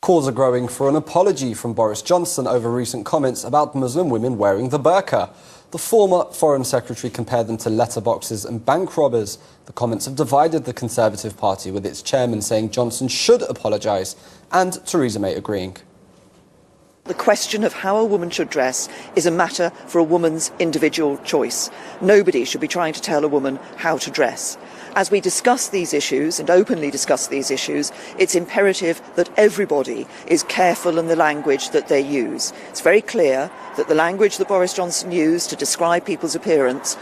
Calls are growing for an apology from Boris Johnson over recent comments about Muslim women wearing the burqa. The former Foreign Secretary compared them to letterboxes and bank robbers. The comments have divided the Conservative Party, with its chairman saying Johnson should apologise and Theresa May agreeing. The question of how a woman should dress is a matter for a woman's individual choice. Nobody should be trying to tell a woman how to dress. As we discuss these issues and openly discuss these issues, it's imperative that everybody is careful in the language that they use. It's very clear that the language that Boris Johnson used to describe people's appearance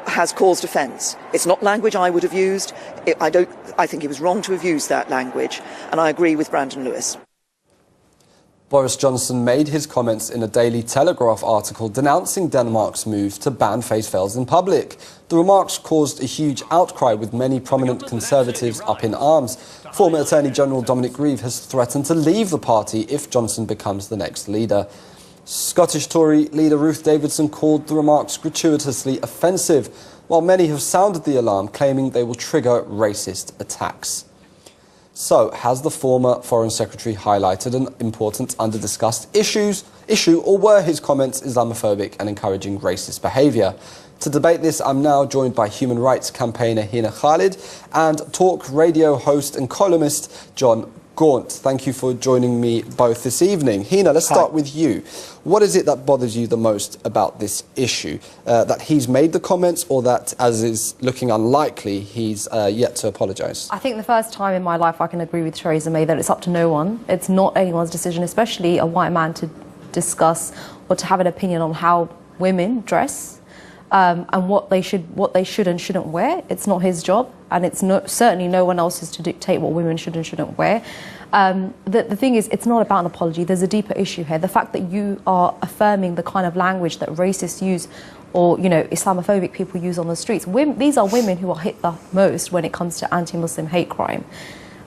has caused offence. It's not language I would have used. I think he was wrong to have used that language, and I agree with Brandon Lewis. Boris Johnson made his comments in a Daily Telegraph article denouncing Denmark's move to ban face veils in public. The remarks caused a huge outcry, with many prominent Conservatives up in arms. Former Attorney General Dominic Grieve has threatened to leave the party if Johnson becomes the next leader. Scottish Tory leader Ruth Davidson called the remarks gratuitously offensive, while many have sounded the alarm, claiming they will trigger racist attacks. So, has the former Foreign Secretary highlighted an important under-discussed issue, or were his comments Islamophobic and encouraging racist behaviour? To debate this, I'm now joined by human rights campaigner Hina Khalid and talk radio host and columnist John Gaunt. Thank you for joining me both this evening. Hina, let's start with you. What is it that bothers you the most about this issue? That he's made the comments, or that, as is looking unlikely, he's yet to apologise? I think the first time in my life I can agree with Theresa May that it's up to no one. It's not anyone's decision, especially a white man, to discuss or to have an opinion on how women dress and what they should and shouldn't wear. It's not his job, and it's certainly no one else's to dictate what women should and shouldn't wear. The thing is, it's not about an apology. There's a deeper issue here. The fact that you are affirming the kind of language that racists use, or, you know, Islamophobic people use on the streets. These are women who are hit the most when it comes to anti-Muslim hate crime.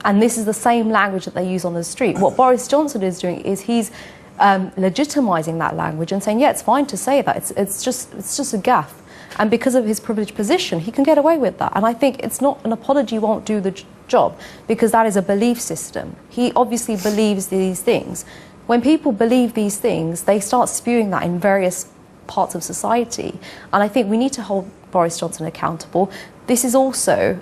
And this is the same language that they use on the street. What Boris Johnson is doing is he's legitimising that language and saying, yeah, it's fine to say that. It's just a gaffe. And because of his privileged position, he can get away with that. And I think it's not an apology won't do the job, because that is a belief system. He obviously believes these things. When people believe these things, they start spewing that in various parts of society. And I think we need to hold Boris Johnson accountable. This is also,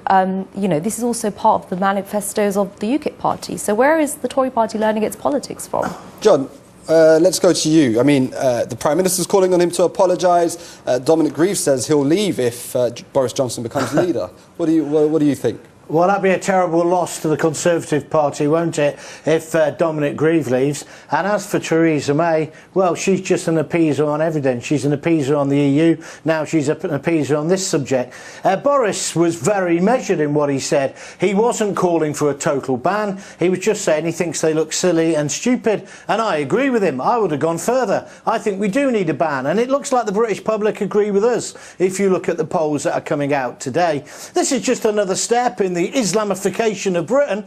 this is also part of the manifestos of the UKIP party. So where is the Tory party learning its politics from? John, let's go to you. I mean, the Prime Minister's calling on him to apologise. Dominic Grieve says he'll leave if Boris Johnson becomes leader. What do you think? Well, that'd be a terrible loss to the Conservative Party, won't it, if Dominic Grieve leaves? And as for Theresa May, well, she's just an appeaser on everything. She's an appeaser on the EU. Now she's an appeaser on this subject. Boris was very measured in what he said. He wasn't calling for a total ban. He was just saying he thinks they look silly and stupid. And I agree with him. I would have gone further. I think we do need a ban. And it looks like the British public agree with us, if you look at the polls that are coming out today. This is just another step in the Islamification of Britain,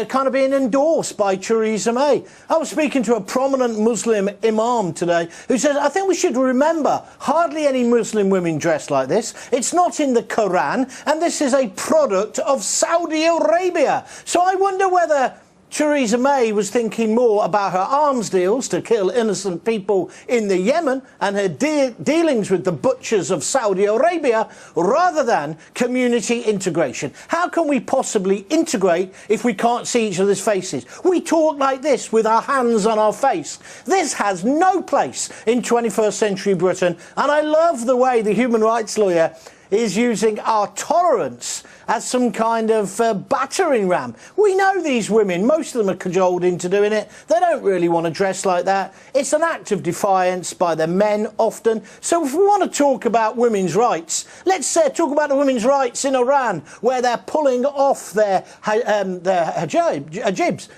kind of being endorsed by Theresa May. I was speaking to a prominent Muslim imam today who said, I think we should remember, hardly any Muslim women dress like this. It's not in the Quran, and this is a product of Saudi Arabia. So I wonder whether Theresa May was thinking more about her arms deals to kill innocent people in the Yemen and her dealings with the butchers of Saudi Arabia, rather than community integration. How can we possibly integrate if we can't see each other's faces? We talk like this with our hands on our face. This has no place in 21st century Britain, and I love the way the human rights lawyer is using our tolerance as some kind of battering ram. We know these women, most of them are cajoled into doing it. They don't really want to dress like that. It's an act of defiance by the men often. So if we want to talk about women's rights, let's talk about the women's rights in Iran, where they're pulling off their hijabs.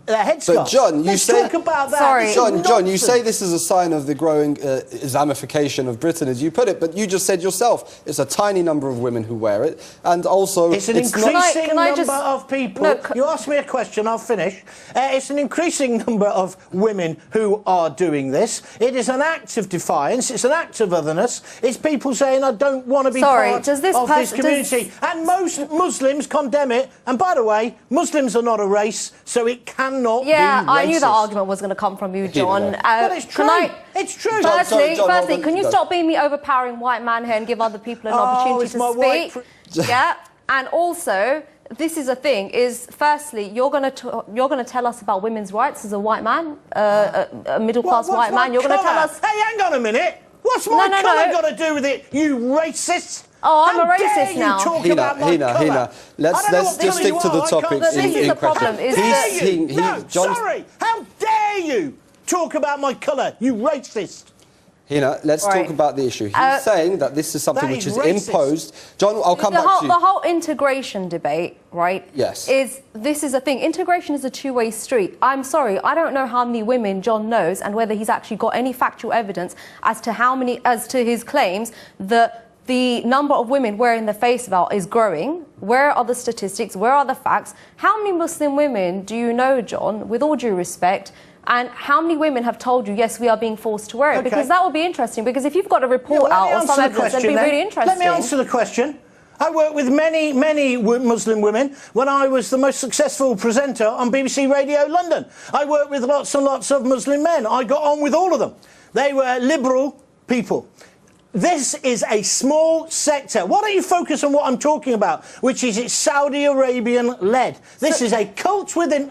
headscarf. So, John, you say... talk about that. Sorry. John, you say this is a sign of the growing Islamification of Britain, as you put it, but you just said yourself it's a tiny number of women who wear it, and also... It's an increasing number of people... No, you asked me a question, I'll finish. It's an increasing number of women who are doing this. It is an act of defiance, it's an act of otherness. It's people saying, I don't want to be part of this community. And most Muslims condemn it. And by the way, Muslims are not a race, so it can cannot Yeah, be I knew that racist. argument was going to come from you, John. But it's true. It's true. Firstly, John, hold on. can you stop being the overpowering white man here and give other people an opportunity it's my to white speak? Yeah, and also, this is a thing. Is firstly, you're going to tell us about women's rights as a white man, a middle class white man. You're going to tell us. Hey, hang on a minute. What's my colour got to do with it? You racist. Oh, I'm How a racist dare you now. talk about my colour? Hina, let's just stick to the topic But this is the problem, is that... No, sorry. How dare you talk about my colour, you racist? Hina, let's talk about the issue. He's saying that this is something which is imposed. John, I'll come back to you. The whole integration debate, right? Yes. This is a thing. Integration is a two-way street. I'm sorry, I don't know how many women John knows and whether he's actually got any factual evidence as to his claims that the number of women wearing the face veil is growing. Where are the statistics? Where are the facts? How many Muslim women do you know, John, with all due respect? And how many women have told you, yes, we are being forced to wear it? Because that would be interesting. Because if you've got a report out or some evidence, that'd be really interesting. Let me answer the question. I worked with many Muslim women when I was the most successful presenter on BBC Radio London. I worked with lots and lots of Muslim men. I got on with all of them. They were liberal people. This is a small sector. Why don't you focus on what I'm talking about, which is it's Saudi Arabian led. This is a cult within...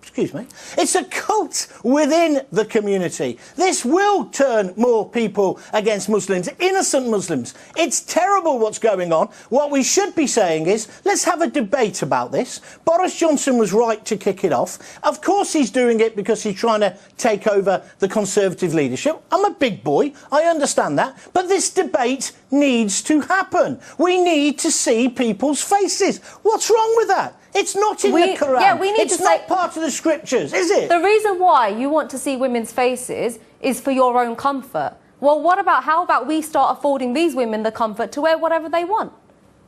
Excuse me. It's a cult within the community. This will turn more people against Muslims, innocent Muslims. It's terrible what's going on. What we should be saying is, let's have a debate about this. Boris Johnson was right to kick it off. Of course he's doing it because he's trying to take over the Conservative leadership. I'm a big boy. I understand that. But this debate needs to happen. We need to see people's faces. What's wrong with that? It's not in the Quran. Yeah, we need it's to not part of the scriptures, is it? The reason why you want to see women's faces is for your own comfort. Well, how about we start affording these women the comfort to wear whatever they want?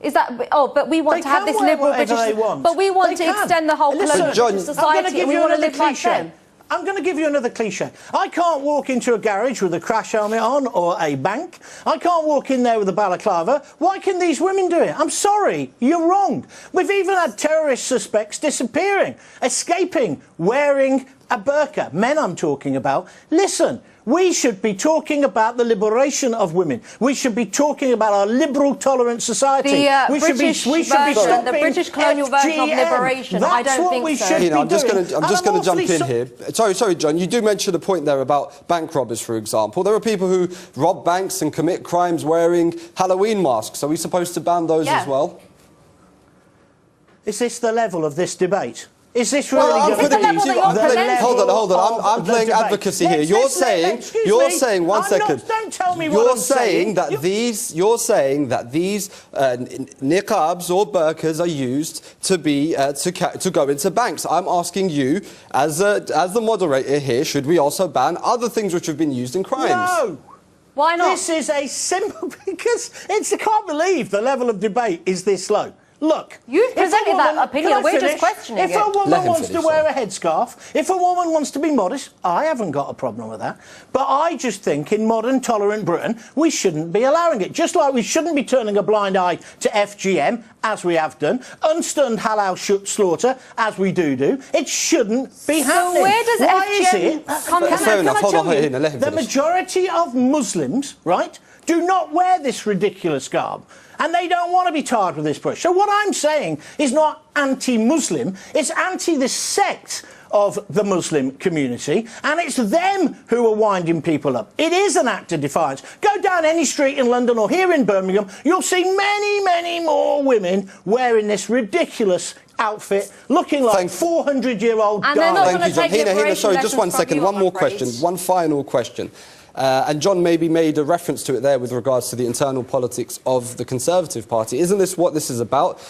Is that... Oh, but we want to have this liberal British... But we want to extend the whole colonial society and we want to live like them. I'm going to give you another cliche. I can't walk into a garage with a crash helmet on or a bank. I can't walk in there with a balaclava. Why can these women do it? I'm sorry, you're wrong. We've even had terrorist suspects disappearing, escaping, wearing a burqa. Men I'm talking about. Listen, we should be talking about the liberation of women. We should be talking about our liberal, tolerant society. We should be stopping the British colonial version of liberation. That's I don't think we so. Should be I'm just going to jump in awfully here. Sorry, John. You do mention a point there about bank robbers, for example. There are people who rob banks and commit crimes wearing Halloween masks. Are we supposed to ban those as well? Is this the level of this debate? Is this really Hold on. I'm playing advocacy here. You're saying one second. Don't tell me what I'm saying. You're saying that these niqabs or burqas are used to go into banks. I'm asking you, as the moderator here, should we also ban other things which have been used in crimes? No. Why not? This is a simple... Because I can't believe the level of debate is this low. Look, you've presented that opinion. We're just questioning it. If a woman wants to wear a headscarf, if a woman wants to be modest, I haven't got a problem with that. But I just think in modern, tolerant Britain, we shouldn't be allowing it. Just like we shouldn't be turning a blind eye to FGM, as we have done, unstunned halal slaughter, as we do. It shouldn't be happening. So where does FGM come from? Fair enough. Hold on, let him finish. The majority of Muslims, right, do not wear this ridiculous garb. And they don't want to be tarred with this brush. So what I'm saying is not anti-Muslim, it's anti the sect of the Muslim community, and it's them who are winding people up. It is an act of defiance. Go down any street in London or here in Birmingham, you'll see many more women wearing this ridiculous outfit, looking like 400-year-old And they're not Thank you, John. Hina, sorry, just one second. One more question. One final question. And John maybe made a reference to it there with regards to the internal politics of the Conservative Party. Isn't this what this is about?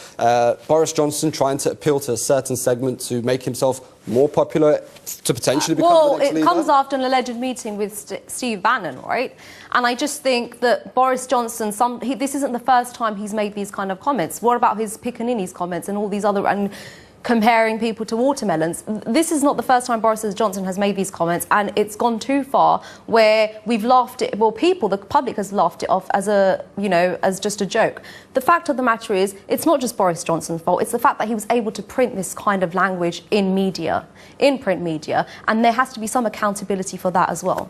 Boris Johnson trying to appeal to a certain segment to make himself more popular, to potentially become the next leader? Well, it comes after an alleged meeting with Steve Bannon, right? And I just think that Boris Johnson, this isn't the first time he's made these kind of comments. What about his Piccaninny's comments and all these other... And comparing people to watermelons. This is not the first time Boris Johnson has made these comments, and it's gone too far where we've laughed it, well, people, the public has laughed it off as a, you know, as just a joke. The fact of the matter is, it's not just Boris Johnson's fault, it's the fact that he was able to print this kind of language in media, in print media, and there has to be some accountability for that as well.